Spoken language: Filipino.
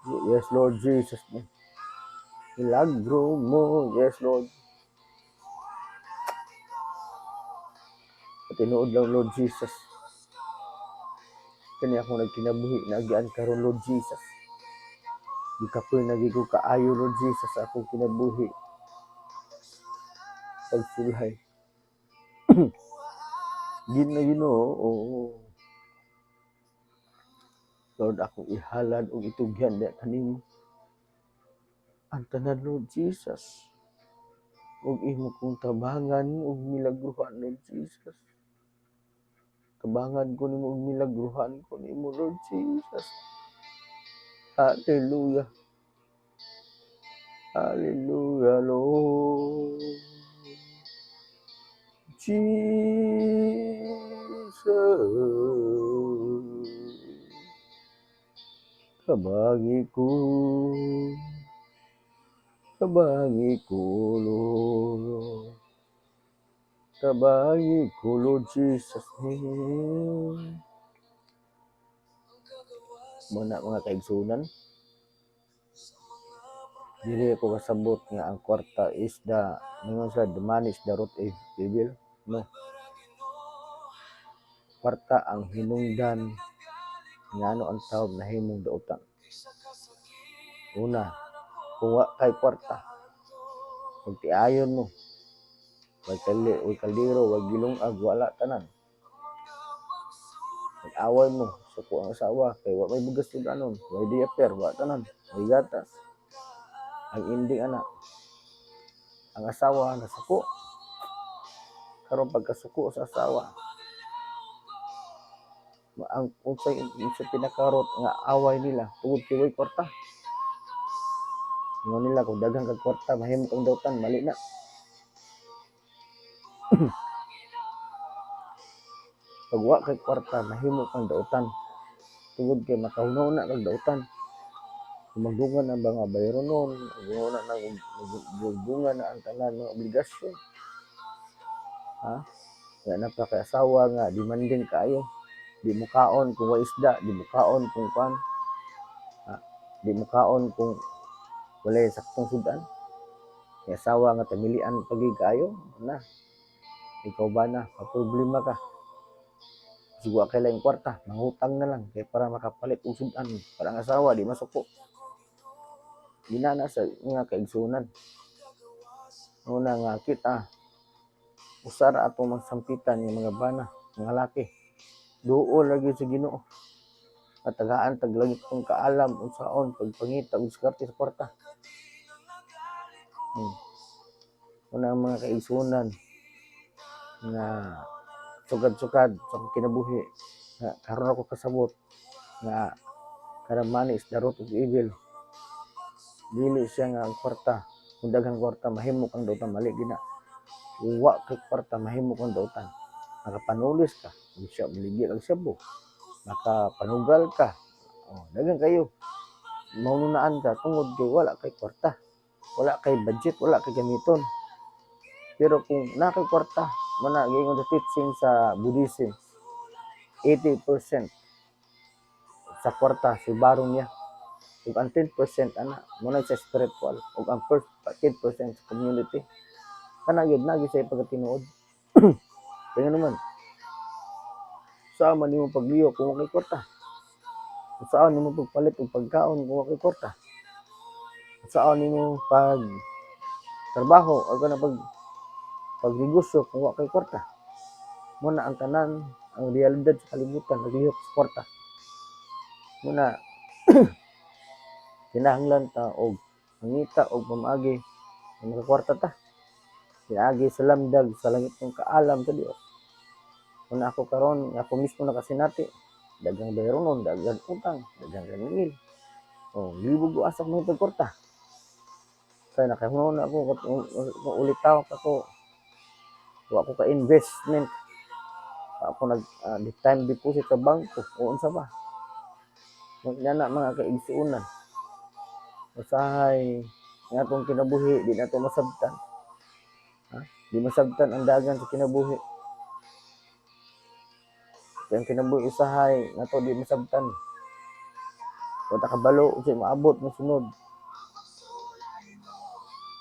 Yes, Lord Jesus. Milagro mo. Yes, Lord. Tinuod lang, Lord Jesus. Kani ako nagkinabuhi na agian karon, Lord Jesus. Di ka po nagigo kaayo, Lord Jesus, akong kinabuhi. Pagsulhay. Ginoo, oo. Lord, akong ihalad o itugyan na kanimo. Ang tanan, Lord Jesus. Ug imo kong tabangan ug milagruhan, Lord Jesus. Tabangan ko nimo ug milagruhan ko nimo, Lord Jesus. Hallelujah. Hallelujah, Lord. Jesus. Kabangi ko, Lord. Kabangi ko, Lord Jesus. Muna mga kaigsunan, dili ko kasabot nga ang kwarta is the money is the root of evil. No. Kwarta ang hinungdan nga ano ang tawag na himong dautan. Una, kung wa kay kwarta, magtiayon mo, wag kaldero, wag gilungag, wala tanan. Mag-away mo, suko ang asawa, kay wa may bugas ug anon, may diaper, wa tanan, may gatas. Ang ending ana, ang asawa nasuko. Karon pagkasuko sa asawa, ang unsay pinakarot nga away nila tungod kay way kwarta. Ingon nila kung daghang kag kwarta mahimo kang dautan, mali na. Pag wa kay kwarta mahimo kang dautan. Tungod kay makahunaw na kag dautan. Magdungan ang mga bayronon, magdungan na ang tanan ng obligasyon. Ha? Kaya napaka-asawa nga, demanding kayo. Di mo kaon kung wa isda, di mo kaon kung pan. Ha? Di mo kaon kung walay saktong sudan. Kaya asawa nga tamilian pagi kayo, na. Ikaw ba na, problema ka. Sigwa kay lang kwarta, mangutang na lang kay para makapalit og sudan. Para ang asawa di masuko. Ginana sa mga kaigsunan. Una nga kita, usara atong magsampitan yung mga bana, mga laki. Duol lagi sa Ginoo. Matagaan taglagit kong kaalam unsaon pagpangita og diskarte sa kwarta. Una ang mga kaigsunan nga sugad-sugad sa kinabuhi. Nga karon ako kasabot nga karang money is the root of evil. Dili siya nga ang kwarta. Kung daghang kwarta mahimo kang dautan, mali gina. Kung wa kay kwarta mahimo kang dautan. Nakapanulis ka, siya maligi ang sabo. Nakapanugal ka. Daghang kayo. Maununaan ka tungod kay wala kay kwarta. Wala kay budget, wala kay gamiton. Pero kung na kay kwarta, mana gingon sa teaching sa Buddhism, 80% sa kwarta si barong niya. Ug ang 10% ana muna sa spiritual ug ang 10% sa community. Kana gyud nagi sa pagkatinuod. Kaya naman sama nimo pagliyo kung wa kay kwarta. Saan nimo pagpalit og pagkaon kung wa kay kwarta. Saan nimo pag trabaho o kana pagnegosyo kung wa kay kwarta. Muna ang tanan, ang realidad sa kalibutan naglihok sa kwarta. Muna kinahanglan ta og mangita og pamaagi ang kwarta ta. Pinaagi sa lamdag sa langit ng kaalam sa Dios. Kung ako karon, ako mismo nakasinati, dagang bayronon, dagang utang, dagang kaningil. Libog ko asak mo pagkorta. Kaya nakahunaw na ako, kung ulitaw ako, wa ko ka investment. Ako time deposit sa bangko, o unsa ba? Yan na mga kaigsuunan. Usahay, nga itong kinabuhi, di na ito masabtan. Di masabtan ang dagan sa kinabuhi. Ang kinabuhi usahay, nga ito di masabtan. Wa ta kabalo unsay maabot mo sunod.